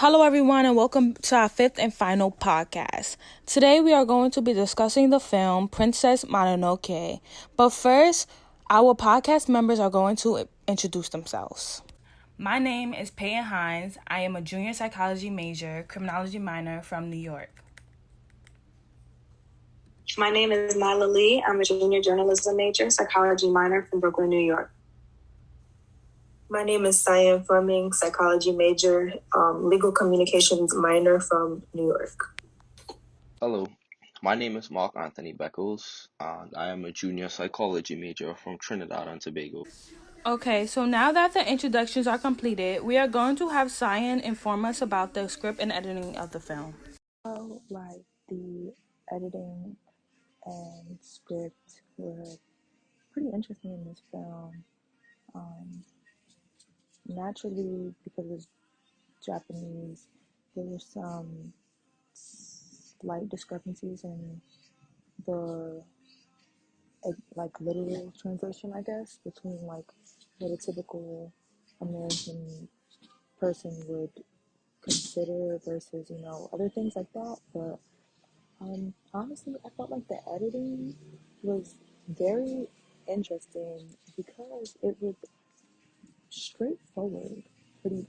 Hello, everyone, and welcome to our fifth and final podcast. Today, we are going to be discussing the film Princess Mononoke. But first, our podcast members are going to introduce themselves. My name is Peyton Hines. I am a junior psychology major, criminology minor from New York. My name is Nyla Lee. I'm a junior journalism major, psychology minor from Brooklyn, New York. My name is Cyan Fleming, psychology major, legal communications minor from New York. Hello, my name is Mark Anthony Beckles, and I am a junior psychology major from Trinidad and Tobago. Okay, so now that the introductions are completed, we are going to have Cyan inform us about the script and editing of the film. The editing and script were pretty interesting in this film. Naturally, because it's Japanese, there were some slight discrepancies in the literal translation, I guess, between what a typical American person would consider versus other things like that. But honestly, I felt like the editing was very interesting because it was straightforward, pretty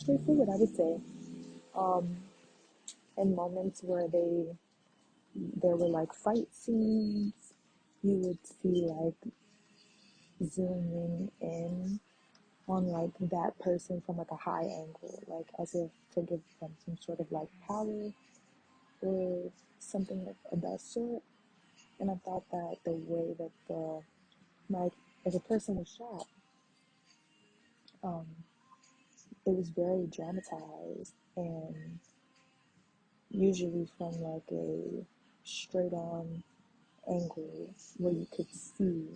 straightforward, I would say. In moments where there were fight scenes, you would see zooming in on that person from a high angle, as if to give them some sort of power or something of that sort. And I thought that the way that if a person was shot, um, it was very dramatized and usually from a straight on angle where you could see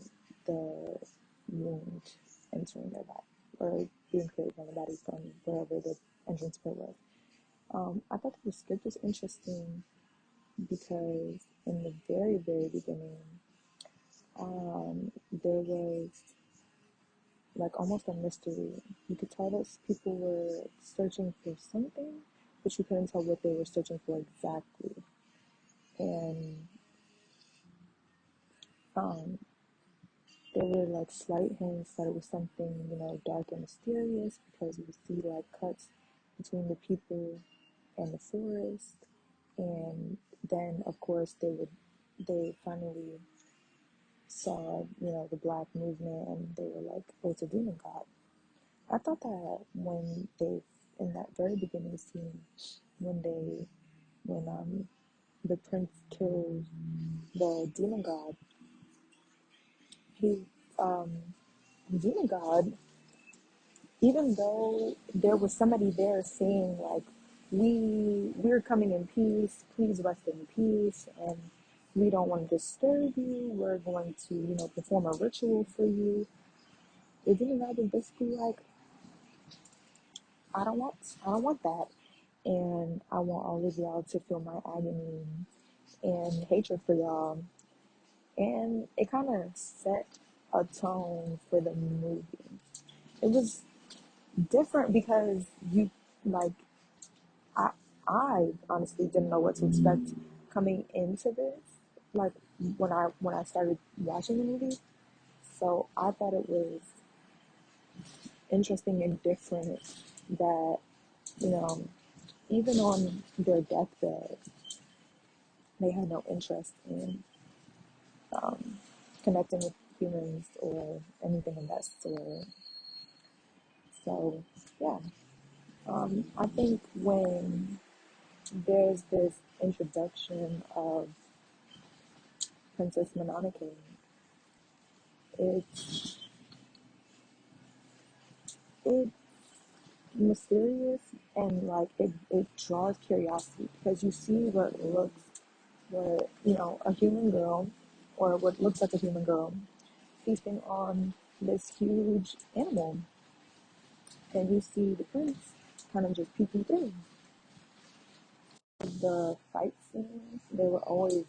the wound entering their body or being created on the body from wherever the entrance point was. I thought that the script was interesting because in the very, very beginning, there was almost a mystery. You could tell that people were searching for something, but you couldn't tell what they were searching for exactly. And there were slight hints that it was something, dark and mysterious because you would see cuts between the people and the forest. And then of course they finally saw, the black movement and they were like, oh, it's a demon god. I thought that when they, in that very beginning scene, when the prince kills the demon god, he, the demon god, even though there was somebody there saying we're coming in peace, please rest in peace, and we don't want to disturb you, we're going to, perform a ritual for you. The demon god was basically like, I don't want that. And I want all of y'all to feel my agony and hatred for y'all. And it kind of set a tone for the movie. It was different because like, I, I honestly didn't know what to expect coming into this, like when I started watching the movie. So I thought it was interesting and different that, you know, even on their deathbed, they had no interest in connecting with humans or anything of that sort. So, yeah. I think when there's this introduction of Princess Mononoke, it's it's mysterious and it draws curiosity because you see a human girl or what looks like a human girl feasting on this huge animal, and you see the prince kind of just peeking through. The fight scenes, they were always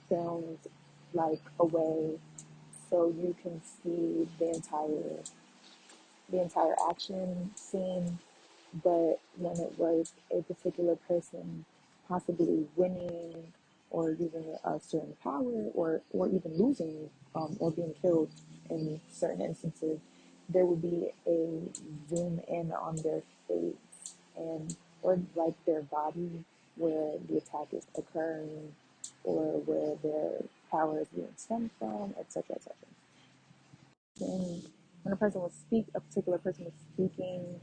filmed away so you can see the entire action scene But when it was a particular person possibly winning or using a certain power or even losing or being killed in certain instances, there would be a zoom in on their face and or like their body where the attack is occurring or where their power is being stemmed from, etc., etc. When a particular person was speaking,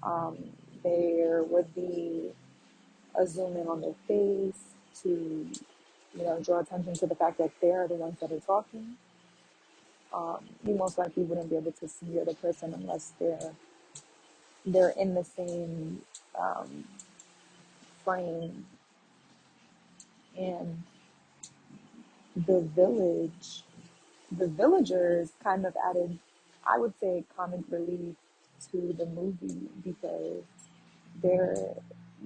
um, there would be a zoom in on their face to, draw attention to the fact that they're the ones that are talking. You most likely wouldn't be able to see the other person unless they're in the same um, frame. And the village, the villagers kind of added, I would say, comic relief to the movie because they're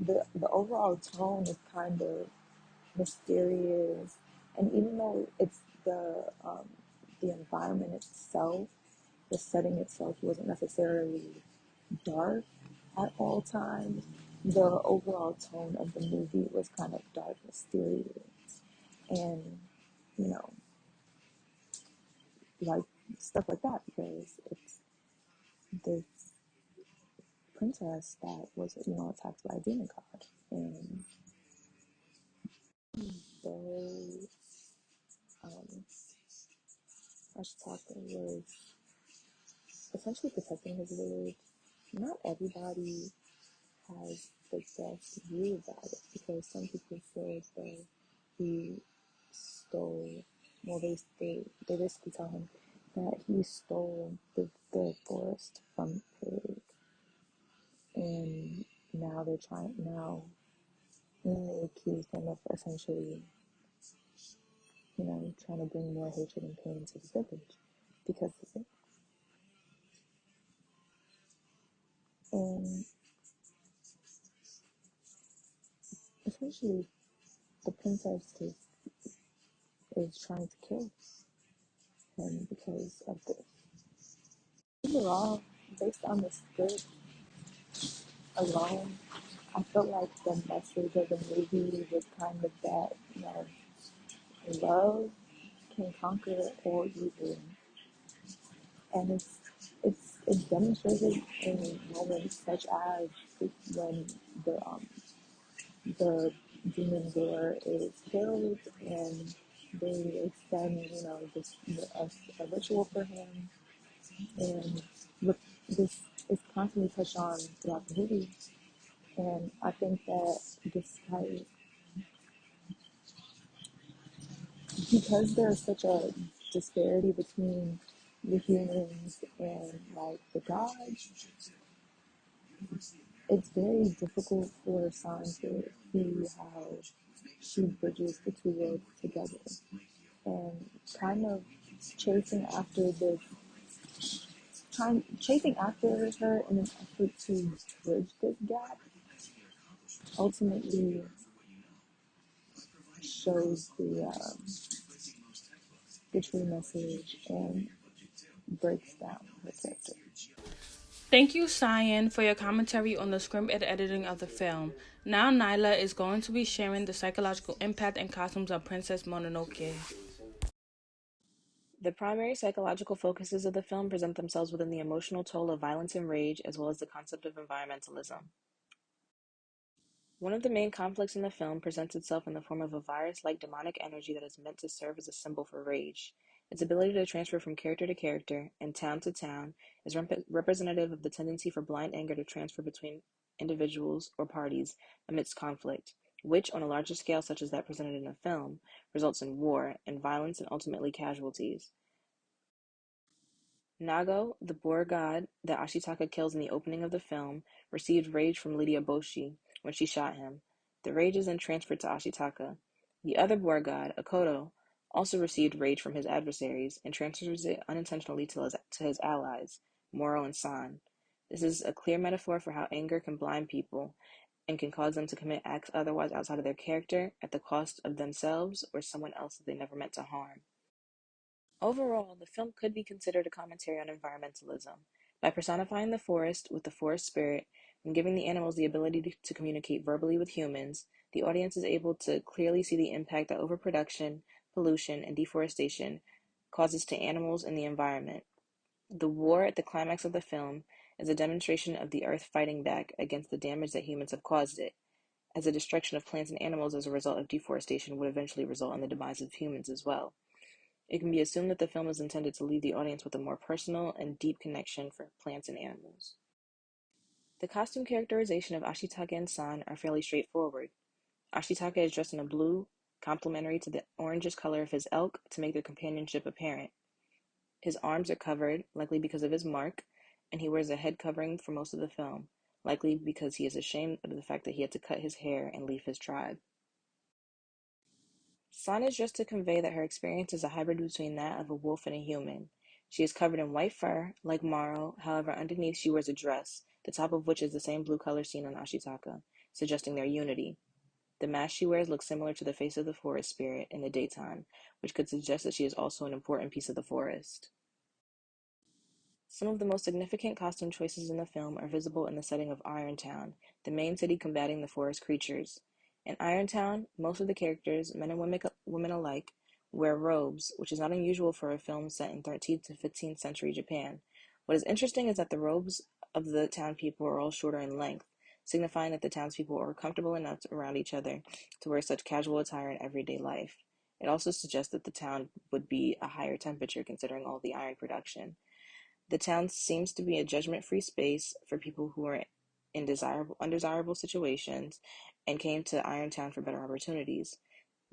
the overall tone is kind of mysterious, and even though it's the environment itself, the setting itself wasn't necessarily dark at all times, the overall tone of the movie was kind of dark, mysterious, and you know, like stuff like that because it's this princess that was attacked by a demon god, and they um, Ashitaka was essentially protecting his village. Not everybody has the best view about it because some people said that he stole, well, they basically tell him that he stole the forest from Pig, and now they accuse him of essentially, trying to bring more hatred and pain to the village because of it. And essentially, the princess is trying to kill him because of this. Overall, based on the script alone, I felt like the message of the movie was kind of that, love can conquer all evil, and it's demonstrated in moments such as when the demon lord is killed and they extend, this a ritual for him, and this is constantly touched on throughout the movie. And I think that despite, because there's such a disparity between the humans and like the gods, it's very difficult for science to see how she bridges the two worlds together and kind of chasing after this chasing after her in an effort to bridge this gap ultimately shows the true message and breaks down her character. Thank you, Cyan, for your commentary on the script and editing of the film. Now Nyla is going to be sharing the psychological impact and costumes of Princess Mononoke. The primary psychological focuses of the film present themselves within the emotional toll of violence and rage, as well as the concept of environmentalism. One of the main conflicts in the film presents itself in the form of a virus-like demonic energy that is meant to serve as a symbol for rage. Its ability to transfer from character to character and town to town is representative of the tendency for blind anger to transfer between individuals or parties amidst conflict, which, on a larger scale such as that presented in the film, results in war and violence and ultimately casualties. Nago, the boar god that Ashitaka kills in the opening of the film, received rage from Lydia Boshi when she shot him. The rage is then transferred to Ashitaka. The other boar god, Akoto, also received rage from his adversaries and transfers it unintentionally to his allies, Moro and San. This is a clear metaphor for how anger can blind people and can cause them to commit acts otherwise outside of their character at the cost of themselves or someone else that they never meant to harm. Overall, the film could be considered a commentary on environmentalism. By personifying the forest with the forest spirit, In giving the animals the ability to communicate verbally with humans, the audience is able to clearly see the impact that overproduction, pollution, and deforestation causes to animals and the environment. The war at the climax of the film is a demonstration of the earth fighting back against the damage that humans have caused it, as the destruction of plants and animals as a result of deforestation would eventually result in the demise of humans as well. It can be assumed that the film is intended to leave the audience with a more personal and deep connection for plants and animals. The costume characterization of Ashitaka and San are fairly straightforward. Ashitaka is dressed in a blue, complementary to the orangish color of his elk to make their companionship apparent. His arms are covered, likely because of his mark, and he wears a head covering for most of the film, likely because he is ashamed of the fact that he had to cut his hair and leave his tribe. San is dressed to convey that her experience is a hybrid between that of a wolf and a human. She is covered in white fur, like Maro, however underneath she wears a dress, the top of which is the same blue color seen on Ashitaka, suggesting their unity. The mask she wears looks similar to the face of the forest spirit in the daytime, which could suggest that she is also an important piece of the forest. Some of the most significant costume choices in the film are visible in the setting of Irontown, the main city combating the forest creatures. In Irontown, most of the characters, men and women alike, wear robes, which is not unusual for a film set in 13th to 15th century Japan. What is interesting is that the robes of the town people are all shorter in length, signifying that the townspeople are comfortable enough around each other to wear such casual attire in everyday life. It also suggests that the town would be a higher temperature considering all the iron production. The town seems to be a judgment-free space for people who are in undesirable situations and came to Irontown for better opportunities.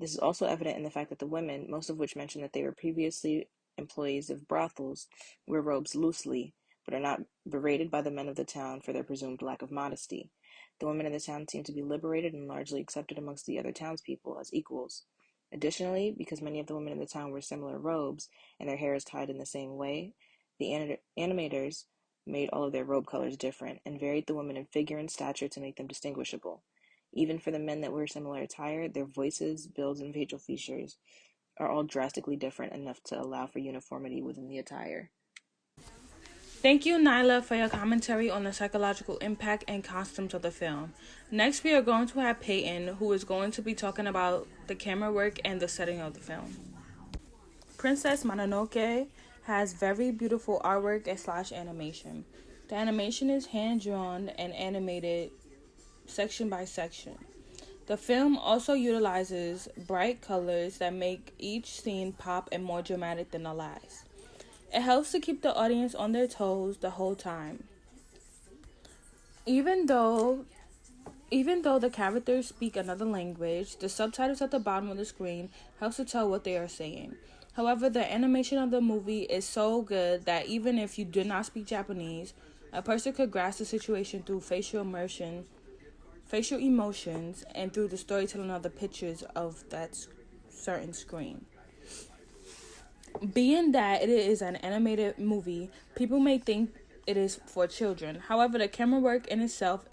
This is also evident in the fact that the women, most of which mention that they were previously employees of brothels, wear robes loosely, but are not berated by the men of the town for their presumed lack of modesty. The women in the town seem to be liberated and largely accepted amongst the other townspeople as equals. Additionally, because many of the women in the town wear similar robes and their hair is tied in the same way, the animators made all of their robe colors different and varied the women in figure and stature to make them distinguishable. Even for the men that wear similar attire, their voices, builds, and facial features are all drastically different enough to allow for uniformity within the attire. Thank you, Nyla, for your commentary on the psychological impact and costumes of the film. Next, we are going to have Peyton, who is going to be talking about the camera work and the setting of the film. Princess Mononoke has very beautiful artwork and / animation. The animation is hand-drawn and animated section by section. The film also utilizes bright colors that make each scene pop and more dramatic than the last. It helps to keep the audience on their toes the whole time. Even though the characters speak another language, the subtitles at the bottom of the screen helps to tell what they are saying. However, the animation of the movie is so good that even if you do not speak Japanese, a person could grasp the situation through facial emotions, and through the storytelling of the pictures of that certain screen. Being that it is an animated movie, people may think it is for children. However, the camera work in itself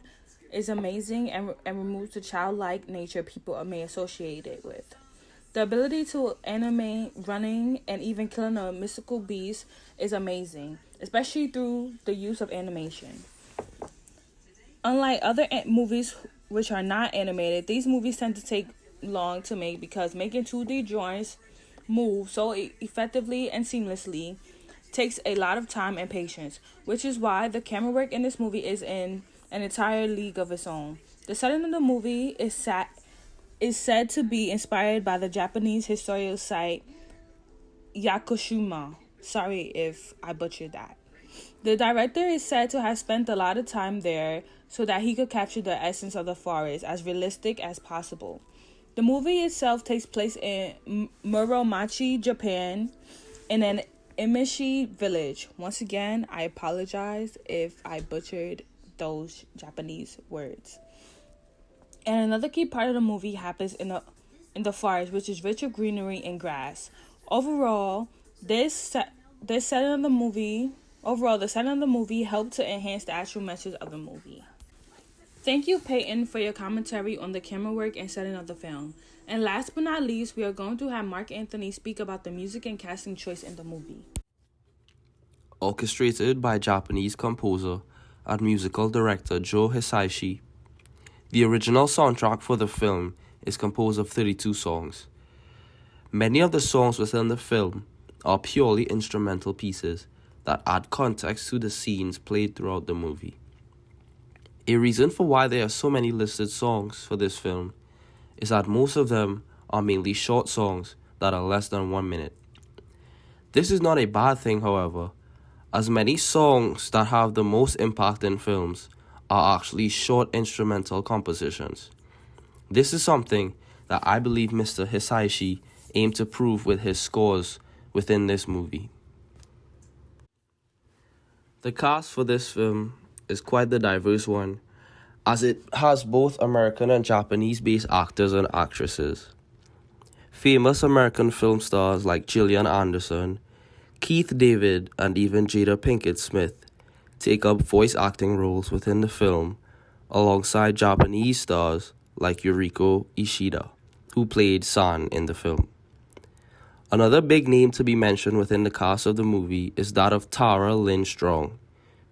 is amazing and removes the childlike nature people may associate it with. The ability to animate running and even killing a mystical beast is amazing, especially through the use of animation. Unlike other movies which are not animated, these movies tend to take long to make because making 2D drawings move so effectively and seamlessly takes a lot of time and patience, which is why the camera work in this movie is in an entire league of its own. The setting of the movie is said to be inspired by the Japanese historical site Yakushima. Sorry if I butchered that. The director is said to have spent a lot of time there so that he could capture the essence of the forest as realistic as possible. The movie itself takes place in Muromachi, Japan, in an Emishi village. Once again, I apologize if I butchered those Japanese words. And another key part of the movie happens in the forest, which is rich with greenery and grass. Overall, the setting of the movie helped to enhance the actual message of the movie. Thank you, Peyton, for your commentary on the camera work and setting of the film. And last but not least, we are going to have Mark Anthony speak about the music and casting choice in the movie. Orchestrated by Japanese composer and musical director Joe Hisaishi. The original soundtrack for the film is composed of 32 songs. Many of the songs within the film are purely instrumental pieces that add context to the scenes played throughout the movie. A reason for why there are so many listed songs for this film is that most of them are mainly short songs that are less than 1 minute. This is not a bad thing, however, as many songs that have the most impact in films are actually short instrumental compositions. This is something that I believe Mr. Hisaishi aimed to prove with his scores within this movie. The cast for this film is quite the diverse one, as it has both American and Japanese-based actors and actresses. Famous American film stars like Gillian Anderson, Keith David, and even Jada Pinkett Smith take up voice acting roles within the film, alongside Japanese stars like Yuriko Ishida, who played San in the film. Another big name to be mentioned within the cast of the movie is that of Tara Lynn Strong,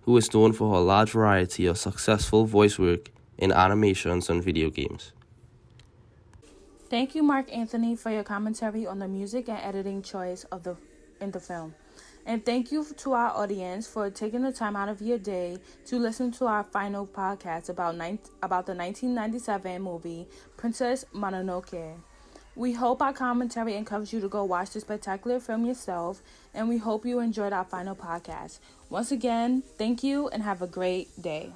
who is known for her large variety of successful voice work in animations and video games. Thank you, Mark Anthony, for your commentary on the music and editing choice in the film. And thank you to our audience for taking the time out of your day to listen to our final podcast about the 1997 movie Princess Mononoke. We hope our commentary encouraged you to go watch the spectacular film yourself, and we hope you enjoyed our final podcast. Once again, thank you and have a great day.